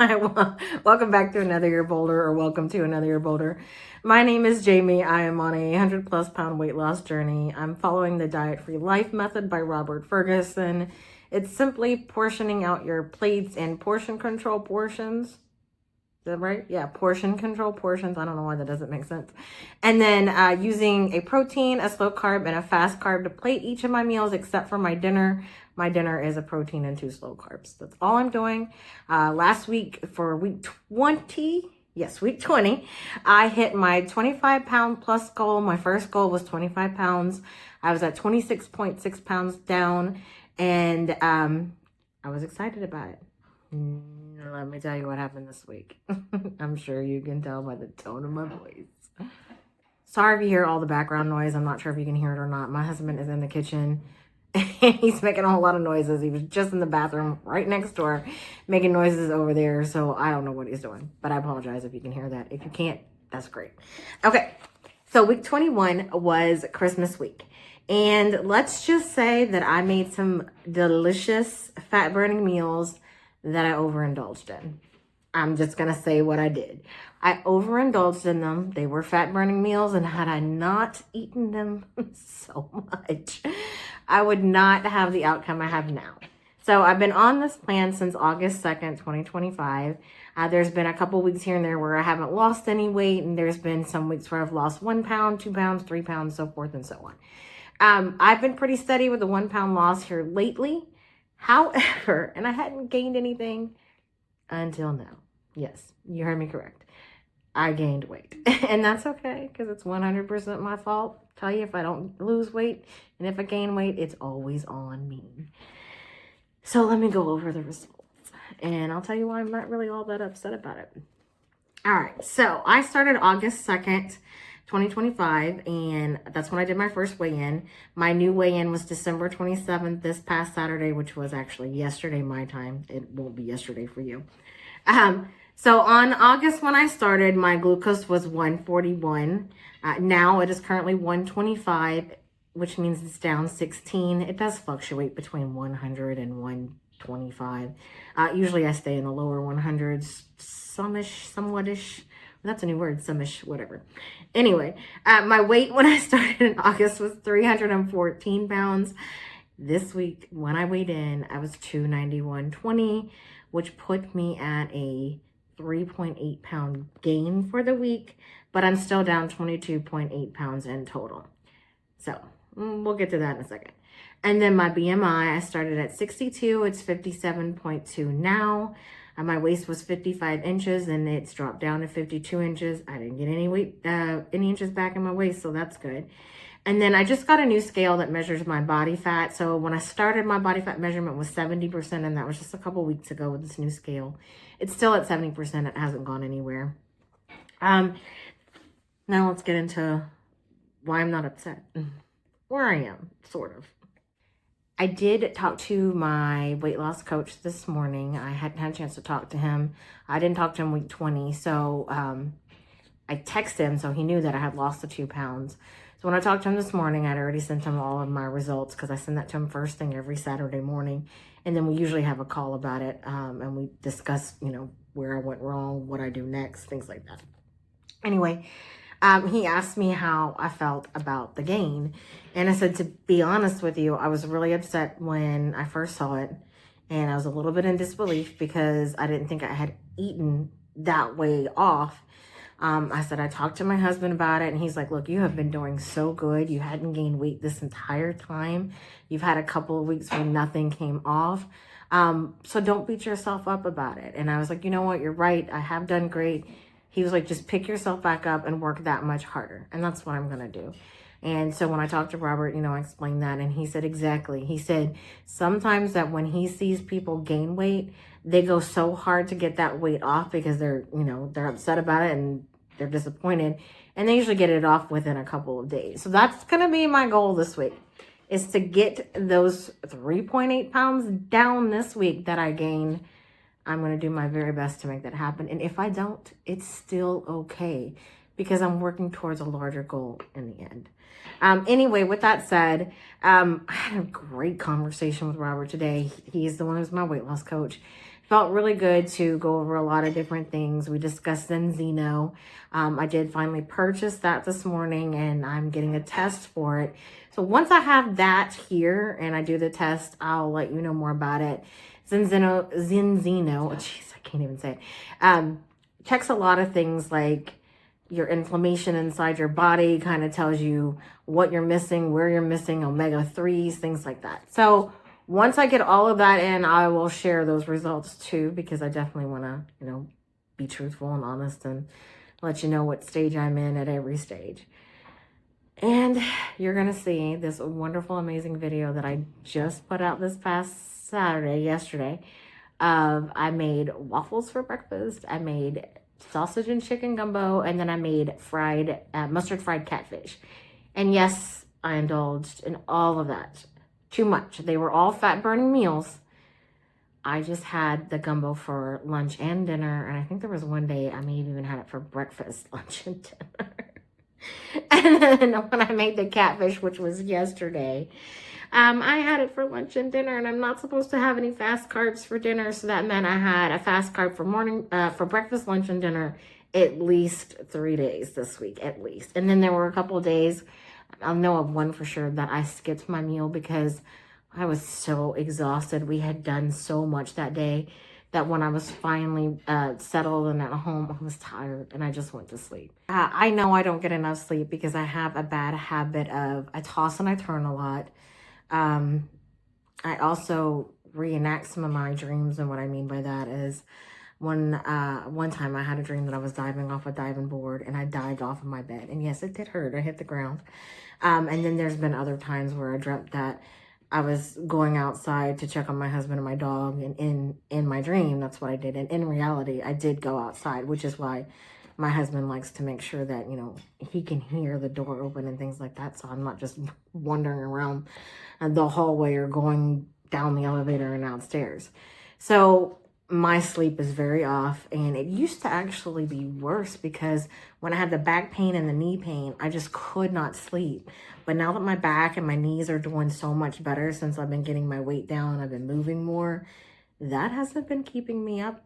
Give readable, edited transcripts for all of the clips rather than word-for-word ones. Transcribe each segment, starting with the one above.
Hi, welcome back to Another Year Bolder, or welcome to Another Year Bolder. My name is Jamie. I am on a 100+ pound weight loss journey. I'm following the Diet Free Life method by Robert Ferguson. It's simply portioning out your plates and portion control portions. Is that right? Yeah, portion control portions. I don't know why that doesn't make sense. And then using a protein, a slow carb, and a fast carb to plate each of my meals except for my dinner. My dinner is a protein and 2 slow carbs. That's all I'm doing. Last week for week 20, yes, week 20, I hit my 25-pound plus goal. My first goal was 25 pounds. I was at 26.6 pounds down, and I was excited about it. Let me tell you what happened this week. I'm sure you can tell by the tone of my voice. Sorry if you hear all the background noise. I'm not sure if you can hear it or not. My husband is in the kitchen and he's making a whole lot of noises. He was just in the bathroom right next door making noises over there. So I don't know what he's doing, but I apologize if you can hear that. If you can't, that's great. Okay. So week 21 was Christmas week. And let's just say that I made some delicious fat burning meals that I overindulged in. I'm just going to say what I did. I overindulged in them. They were fat burning meals, and had I not eaten them so much, I would not have the outcome I have now. So I've been on this plan since August 2nd, 2025. There's been a couple weeks here and there where I haven't lost any weight, and there's been some weeks where I've lost 1 pound, 2 pounds, 3 pounds, so forth and so on. I've been pretty steady with the 1 pound loss here lately. However, and I hadn't gained anything until now. Yes, you heard me correct. I gained weight. And that's okay, because it's 100% my fault. Tell you, if I don't lose weight and if I gain weight, it's always on me. So let me go over the results, and I'll tell you why I'm not really all that upset about it. All right, so I started August 2nd, 2025, and that's when I did my first weigh-in. My new weigh-in was December 27th, this past Saturday, which was actually yesterday my time. It won't be yesterday for you. So on August when I started, my glucose was 141. Now it is currently 125, which means it's down 16. It does fluctuate between 100 and 125. Usually I stay in the lower 100s, some-ish, somewhat-ish. That's a new word, some-ish, whatever. Anyway, my weight when I started in August was 314 pounds. This week, when I weighed in, I was 291.20, which put me at a 3.8 pound gain for the week, but I'm still down 22.8 pounds in total. So we'll get to that in a second. And then my BMI, I started at 62. It's 57.2 now. My waist was 55 inches and it's dropped down to 52 inches. I didn't get any weight, any inches back in my waist, so that's good. And then I just got a new scale that measures my body fat. So when I started, my body fat measurement was 70%, and that was just a couple weeks ago with this new scale. It's still at 70%. It hasn't gone anywhere. Now let's get into why I'm not upset. Where I am, sort of. I did talk to my weight loss coach this morning. I hadn't had a chance to talk to him. I didn't talk to him week 20, so I texted him so he knew that I had lost the 2 pounds. So when I talked to him this morning, I'd already sent him all of my results because I send that to him first thing every Saturday morning. And then we usually have a call about it, and we discuss, where I went wrong, what I do next, things like that. Anyway, he asked me how I felt about the gain. And I said, to be honest with you, I was really upset when I first saw it. And I was a little bit in disbelief because I didn't think I had eaten that way off. I said, I talked to my husband about it, and he's like, look, you have been doing so good. You hadn't gained weight this entire time. You've had a couple of weeks where nothing came off. So don't beat yourself up about it. And I was like, you know what? You're right. I have done great. He was like, just pick yourself back up and work that much harder. And that's what I'm going to do. And so when I talked to Robert, I explained that, and he said, exactly. He said, sometimes that when he sees people gain weight, they go so hard to get that weight off because they're upset about it and they're disappointed. And they usually get it off within a couple of days. So that's going to be my goal this week, is to get those 3.8 pounds down this week that I gained. I'm going to do my very best to make that happen. And if I don't, it's still okay because I'm working towards a larger goal in the end. Anyway, with that said, I had a great conversation with Robert today. He's the one who's my weight loss coach. felt really good to go over a lot of different things. We discussed Zenzino. I did finally purchase that this morning, and I'm getting a test for it. So once I have that here and I do the test, I'll let you know more about it. Zenzino, oh, jeez, I can't even say it. Checks a lot of things like your inflammation inside your body, kind of tells you what you're missing, where you're missing, omega-3s, things like that. So once I get all of that in, I will share those results too, because I definitely want to, be truthful and honest and let you know what stage I'm in at every stage. And you're going to see this wonderful, amazing video that I just put out this past yesterday. I made waffles for breakfast. I made sausage and chicken gumbo, and then I made mustard fried catfish. And yes, I indulged in all of that. Too much. They were all fat-burning meals. I just had the gumbo for lunch and dinner, and I think there was one day I may have even had it for breakfast, lunch, and dinner. And then when I made the catfish, which was yesterday, I had it for lunch and dinner, and I'm not supposed to have any fast carbs for dinner, so that meant I had a fast carb for breakfast, lunch, and dinner at least 3 days this week, at least. And then there were a couple of days, I'll know of one for sure, that I skipped my meal because I was so exhausted. We had done so much that day that when I was finally settled and at home, I was tired and I just went to sleep. I know I don't get enough sleep because I have a bad habit of, I toss and I turn a lot. I also reenact some of my dreams, and what I mean by that is one time I had a dream that I was diving off a diving board and I dived off of my bed. And yes, it did hurt. I hit the ground. And then there's been other times where I dreamt that I was going outside to check on my husband and my dog, and in my dream, that's what I did. And in reality, I did go outside, which is why my husband likes to make sure that, he can hear the door open and things like that. So I'm not just wandering around the hallway or going down the elevator and downstairs. So my sleep is very off, and it used to actually be worse because when I had the back pain and the knee pain, I just could not sleep. But now that my back and my knees are doing so much better since I've been getting my weight down, I've been moving more, that hasn't been keeping me up,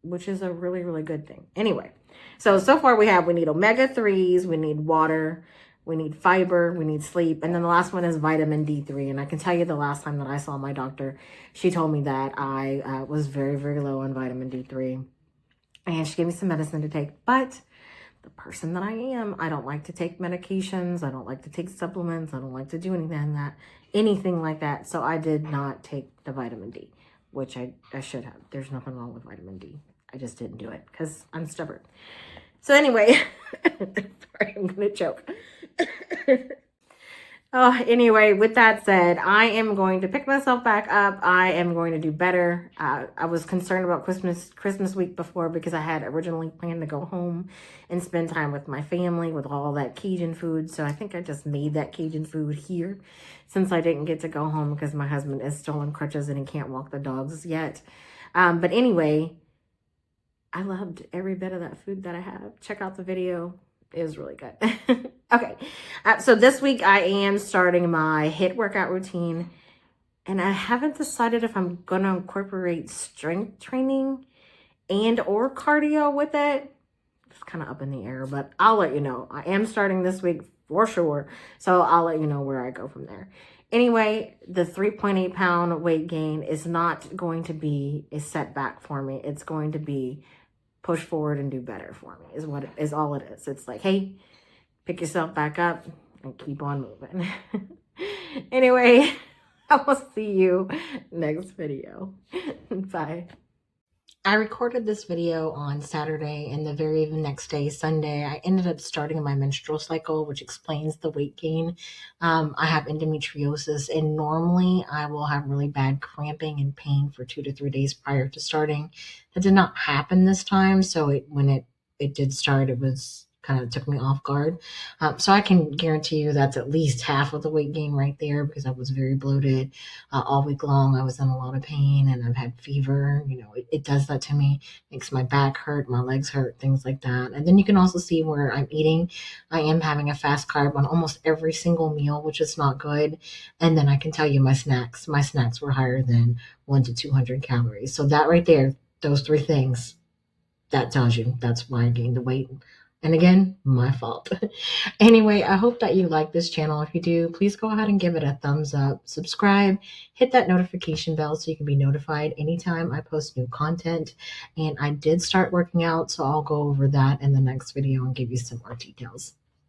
which is a really, really good thing. Anyway, so far we need omega-3s, we need water, we need fiber, we need sleep, and then the last one is vitamin D3. And I can tell you the last time that I saw my doctor, she told me that I was very, very low on vitamin D3. And she gave me some medicine to take, but the person that I am, I don't like to take medications. I don't like to take supplements. I don't like to do anything like that. So I did not take the vitamin D, which I should have. There's nothing wrong with vitamin D. I just didn't do it because I'm stubborn. So anyway, sorry, I'm going to choke. Anyway, with that said, I am going to pick myself back up. I am going to do better. I was concerned about Christmas week before because I had originally planned to go home and spend time with my family with all that Cajun food. So I think I just made that Cajun food here since I didn't get to go home because my husband is still on crutches and he can't walk the dogs yet. But anyway, I loved every bit of that food that I had. Check out the video. It was really good. Okay, so this week I am starting my HIIT workout routine, and I haven't decided if I'm going to incorporate strength training and or cardio with it. It's kind of up in the air, but I'll let you know. I am starting this week for sure, so I'll let you know where I go from there. Anyway, the 3.8 pound weight gain is not going to be a setback for me. It's going to be push forward and do better for me is all it is. It's like, hey, pick yourself back up and keep on moving. Anyway, I will see you next video. Bye. I recorded this video on Saturday, and the very next day, Sunday, I ended up starting my menstrual cycle, which explains the weight gain. I have endometriosis, and normally I will have really bad cramping and pain for 2 to 3 days prior to starting. That did not happen this time, so when it did start, it was kind of took me off guard. So I can guarantee you that's at least half of the weight gain right there, because I was very bloated all week long. I was in a lot of pain and I've had fever. It does that to me, makes my back hurt, my legs hurt, things like that. And then you can also see where I'm eating. I am having a fast carb on almost every single meal, which is not good. And then I can tell you my snacks were higher than 1 to 200 calories. So that right there, those three things, that tells you that's why I gained the weight. And again, my fault. Anyway, I hope that you like this channel. If you do, please go ahead and give it a thumbs up, subscribe, hit that notification bell so you can be notified anytime I post new content. And I did start working out, so I'll go over that in the next video and give you some more details.